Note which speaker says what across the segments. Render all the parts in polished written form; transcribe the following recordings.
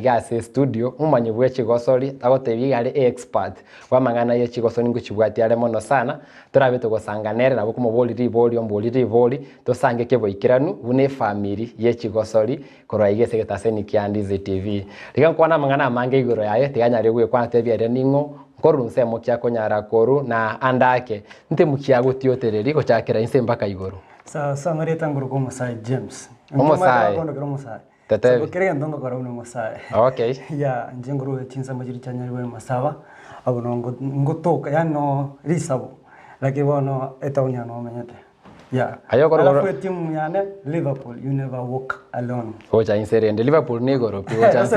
Speaker 1: igase studio umanyi bwe chigosori agotebi ari expert wa mangana ye chigosori nguchibwati ale mono sana turabe tugosanganere nabo kumubuliri boli ombuliri boli tosange keboikiranu bune family ye chigosori korwa igese getaseni kiandize TV liga kwana mangana mange igoro yaye tiganyare gwe kwana tebiere ningo koru nsemo kya konyara koru na andake nte mukia gutiotereri gochakira inse mpaka igoro
Speaker 2: sa mareta ngoro ko Masai James
Speaker 1: Masai
Speaker 2: tete bokere ndongo kora uno Masai
Speaker 1: okay
Speaker 2: ya njengoro tinsa majiri chanyari we Masaba abono ngotoka yano risabo like bono etaunya no menyete ya alafu timu yane Liverpool you never walk alone
Speaker 1: ocha inserende Liverpool ni goro pio chance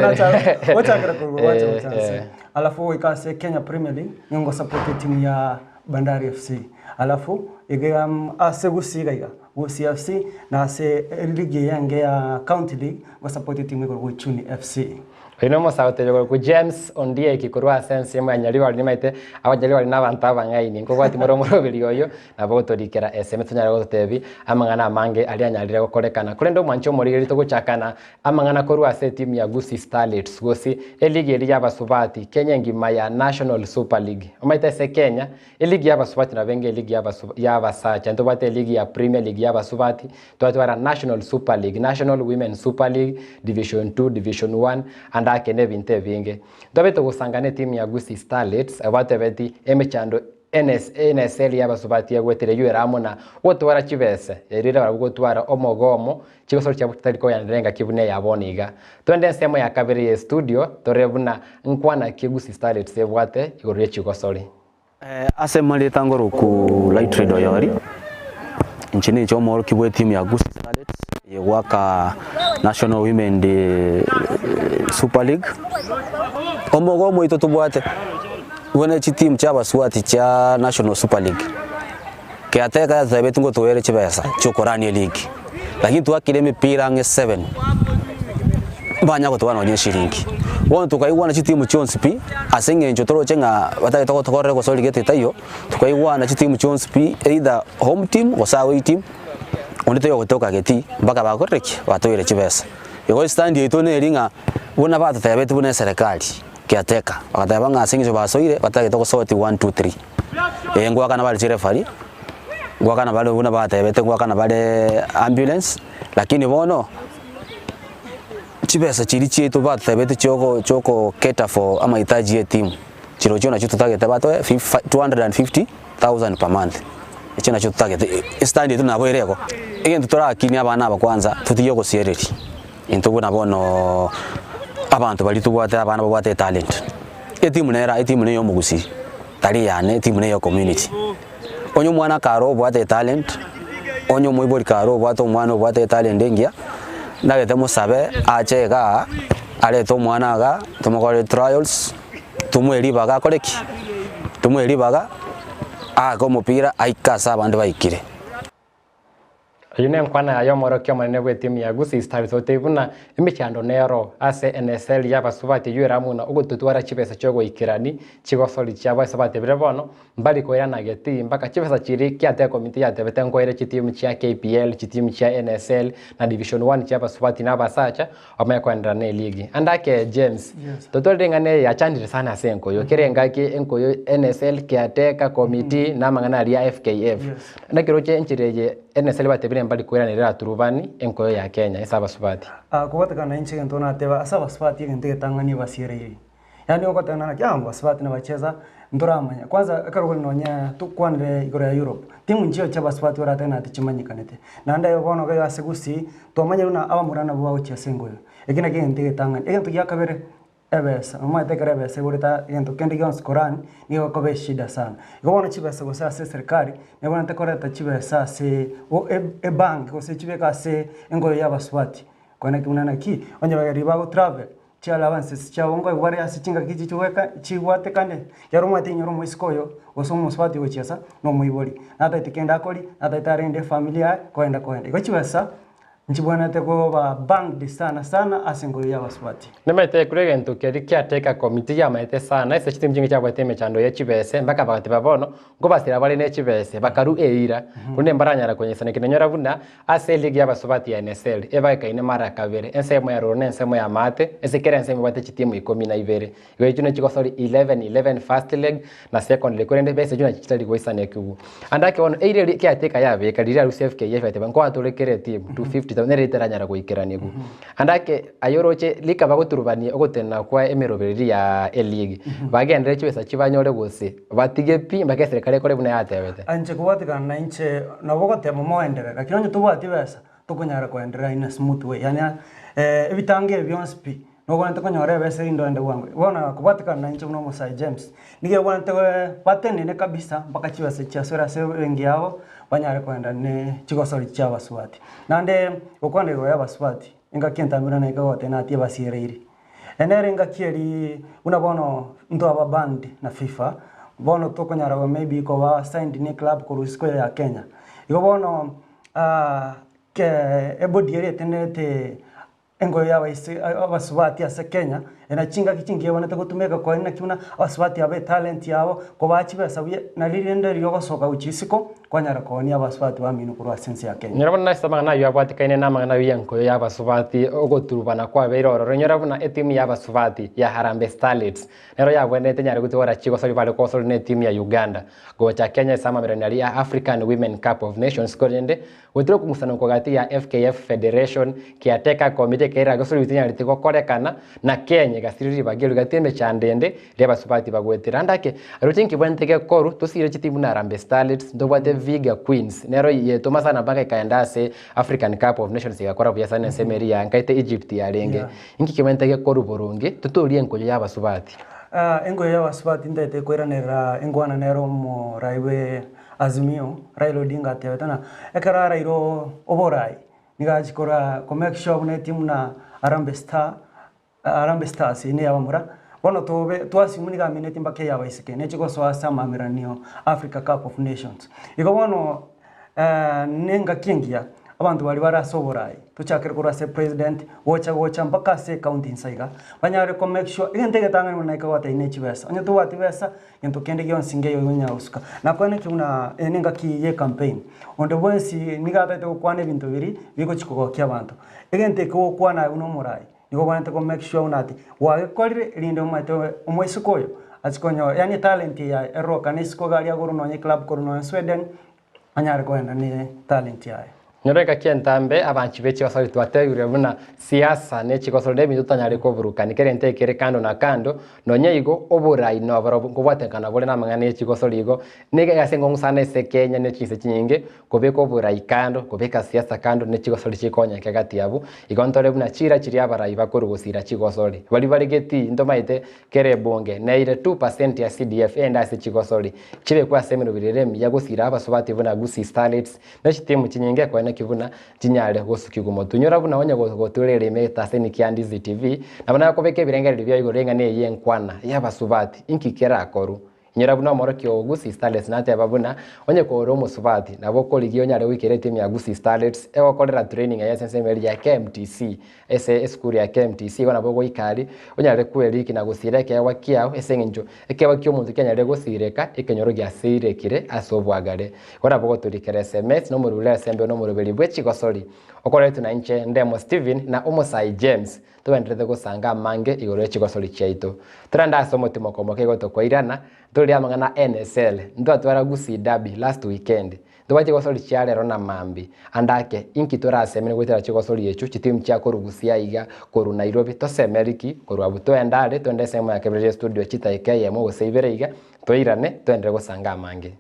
Speaker 2: ocha kara ko wacha chance alafu ikase Kenya Premier League nyongo support timu ya Bandari FC alafu igam asegusiga iga CFC na se ligi yange ya County League wa support timu iko Chuni FC
Speaker 1: ino mosaute jogo ku James ondie kikorwa sense yema nyaliwa ni maite abajaliwa ni nabanta bangaini ngo kwati moromoro bilioyo na boto dikera SMS nyara go tebi amangana mange ali anyalire gokorekana kurendo mwancho moriri to guchakana amangana korwa se timu ya Gusii Starlets gosi eligi eri yabasubati Kenya ngima ya National Super League omaite se Kenya eligi yabasubati na benge eligi yabasacha ndo bate eligi ya Premier League yabasubati twatwara National Super League National Women Super League Division 2 Division 1 andake nebinte binge ndobeto gusangane timu ya Gusii Starlets abatebeti emechando NSL yabasubati yagwetere yueramo na wotwara chibese erira baragutwara omogomo chigosoro cya butariko yanrenga kibune yaboniga twende nsemo ya kabiri ya studio torebuna nkwana Gusii Starlets ebwate igorye chigosori
Speaker 3: asemali tangoro ku light trade yori nchini chomo kibwe timu ya Gusii Starlets yewaka National Women Super League omogomo ito tubwate wone team cha baswati cha National Super League ke ateka zabeti ngo toere chibesa chokorani league lakini tuakire mipira nge 7 banya ko twana onye shiringi wona tukaiwana team Jones P asenge njotoro chenga bataka tokore ko soli gete tayo tukaiwana team Jones P either home team or away team onde yo kutoka geti mpaka bakoreki batoire chibesa yego stand yito neringa bona bata tabete bona serikali kiateka bakataba ngasingizo basoire batake toko soti 1 2 3 ngwa kana bali referee ngwa kana bali bona bata tabete ngwa kana bali ambulance lakini bono chibesa chiri chetu bata tabete choko cater for ama itaji ya team chiro chona chitu target bato 250,000 per month echina chitu target stand yetu nabo ireko egento tora akini abana bakwanza tutiyo ko siereri into bono abantu bali tubwate abana babwate talent etimu neyo mugusi tali yane etimu neyo community onyo mwana karo bwate talent onyo moibori karo bwate mwana bwate talent engia nagete musabe achega ale to mwana ga tumukore trials tumwelibaga koleki tumwelibaga ako mupira aikasa abandu baikire
Speaker 1: yune nkwana ayo morokyo manene bwe timu ya Gusii Starlets otebuna imichando nero ase NSL yabasubati yueramuna ugututwara chibesa cyogo ikirani chigosori cyabasubati birebono mbali ko yana geti mpaka chibesa chiri kyate komite yatebete ngoire chitimu cha KPL chitimu cha NSL na Division 1 cyabasubati nabasacha amakwenda ne league andake James totolengane yachandire sana senko yo kirengaki enkoyo NSL kyateka komite na mangana ya FKF ndakiroche enchireje NSL batebire mbali kwera nera turubani enkoyo ya Kenya isaba subati
Speaker 2: kubatakana inchi gentona teba asaba subati gente tangani basire yani okotana kyangwa subati na bacheza ndoramanya kwanza akarugoli nonya tukwanire igora ya Europe timu njio cha basubati waratena atichimanyikanete nanda yobono ga asegusi tomanya runa abamurana bwa uchesengoyo egina gente tangani egento yakabere ebesa amatekere ebesa gurita egento kendi gons Quran niyo kobe shida sana igobona chibesa gosa serikali nebona tekoreta chibesa se e bank gose chibeka se engoyo yabaswati kone kunana ki onye bagari bago travel chala avances cha ongo wari asichinga kiji chuweka chiwate kane yarumo ati nyorumo iskoyo gosomo swati gochesa no muibori nata tikenda akoli nata tarende familia koenda igo chibesa nchibwanete ko ba bang sana sana asenguru ya baswati
Speaker 1: Nemaite kurege ntukeri kiateka komiti ya maite sana ese chitim jingi chabwete mechando ya chibese mpaka bakati babono ngo basira bali ne chibese bakaru eira kunde mbaranyara kwenye sana kinenyora buna ase ligi ya basubati ya NSL eva kaine mara kabere ensemo ya rone ensemo ya mate ese kera ensemo bate chitimu 12 iwe chuno chiko sorry 11 first leg na second leg kurende bese juna chitali goisa ne kubu andake wono eire kiateka ya be kalira rusef ke yefete banko atorekere team 250 ne riteranyara kuikera nigu andake ayoroche lika baguturubani ogotena kwa emerobereri ya eligi bagendere chibesa chibanyore gose batige pi mbake serikali kore buna yatebete
Speaker 2: anje kubatika na inche nabogote moendere lakini onye tubati besa tukunyara kuendelea in a smooth way yani ebitange byonspi nogwante konyore besa indo ende wangu bona kubatika na inche uno Musa James nige gwante patene ne kabisa mpaka chibesa cha sura se wengi yao banyare kuenda ne chigosori cha baswati nande ukonde ya baswati inga kienta mirana ikagote na atie basireiri enere inga kieri una bono ndo aba band na FIFA bono tokonyara wa maybe ko wa signed ni club ko rusko ya Kenya igo bono ke ebodiere tenete engo ya abaswati ase Kenya ena chinga kichingie bonete gutumeka kwa ina kiuna abaswati abe talent yabo ko bachi besabuye na lirende ryogosoka uchisiko kwanyara ko ni abaswati baminu kurwa sense ya Kenya
Speaker 1: nyarabona sama na yabwati kaine na magana yanko yabasubati ogoturubana kwa beiroro nyarabona etimu yabasubati ya Harambee Starlets nero yabwenete nyare gutwara chigo sori bale ko sori ne timu ya Uganda gocha Kenya sama merenali ya African Women Cup of Nations korende wetro kumusana ko gati ya FKF Federation kiateka komite kaira gosori bitinya litiko korekana na Kenya gasiriri bagero gateme chandende leba subati bagwetira ndake rutinki bwenteke koru tosire chitimu na Harambee Starlets ndobwate Viga Queens nero ye Thomas na baka kaendase African Cup of Nations yakora buyasane semeri ya nkaite Egypt ya lenge inki kibwenteke koru boronge tutorie nkoyo yabasubati
Speaker 2: engo ya baswati ndete kweranera engwana nero mo raiwe Azimio Raila Odinga atebetana ekara rairo oborai nigachikora ko make sure ne timu na Harambee Stars ni yabamura bono tobe twasimu ni gamine timba ke yabaisike ne chiko so asama miranio Africa Cup of Nations igo bono nenga kingia abantu bali barasoborai tuchakira kura se president wocha mpaka se county insaiga banyare ko make sure igentege tangana na ikawata inechi besa onye tuwati besa yento kende gyo singe yo nya usuka na kwene kiuna nenga ki ye campaign onde bwensi nigata te kwane bintu biri biko chiko kya bantu igente ko kwana uno murai niko bwanete ko make sure unati wage kolire lindo mate omwesukoyo achikonyo yani talent ya eroka nisiko gali aguru no nye club koruno en Sweden anyare ko enda ni talent ya
Speaker 1: nyoreka kientambe abanchi bechi basari twategure buna siasa ne chikosole mitutanyare ko burukani kerente kere kando na kando nonye igo oburai no baro kubwatekana bole na mangane chikosole igo nege gasengo ngusana ese Kenya ne chise chinyinge kobeka oburai kando kobeka siasa kando ne chikosole chikonya kagati yabu igo ntore buna chira chiri abarai bakuru gusira chikosole bali geti ndomaite kere bonge neire 2% ya CDF enda ase chikosole chibe kwa semero bireremi ya gusira abasobati buna Gusi Starlets ne chitimu chinyinge kwa kivuna tinyale gosukigumo tunyora buna wonya goturere meta seni kiandizi TV na bana kobeke birengere bya igorenga ne yenkwana yabasubati inkikera akoru nyora buna morokyo Gusi Starlets nate babuna onye ko romo subati nabo koligi onyare wikere timu ya Gusi Starlets ewo kolera training ya SSM ya KMTC ese school ya KMTC wana bogo ikali onyare kueliki na gusireke wakiao esengenjo ekewa kyo muntu kenyare gusireka ekenyoro gya sirekire asobwagare wana bogo turikere SMS no murule sembe no murubeli bwechi gosori okoletu na inche ndemo Steven na Musa James tuendeleze gusanga mange igoro chigosori chaito turanda somo timokomoke goto koirana tuli amangana NSL ndo atwara Gusi Derby last weekend Ndobaje gosori chiare rona mambi andake inki turaseme gwetera chigosori yechu chitimu cha korugusia iga koru Nairobi to semeriki koru abuto endare twende semo ya Kebreje studio chita ikeye mo gusebere iga toirane twende gusanga mange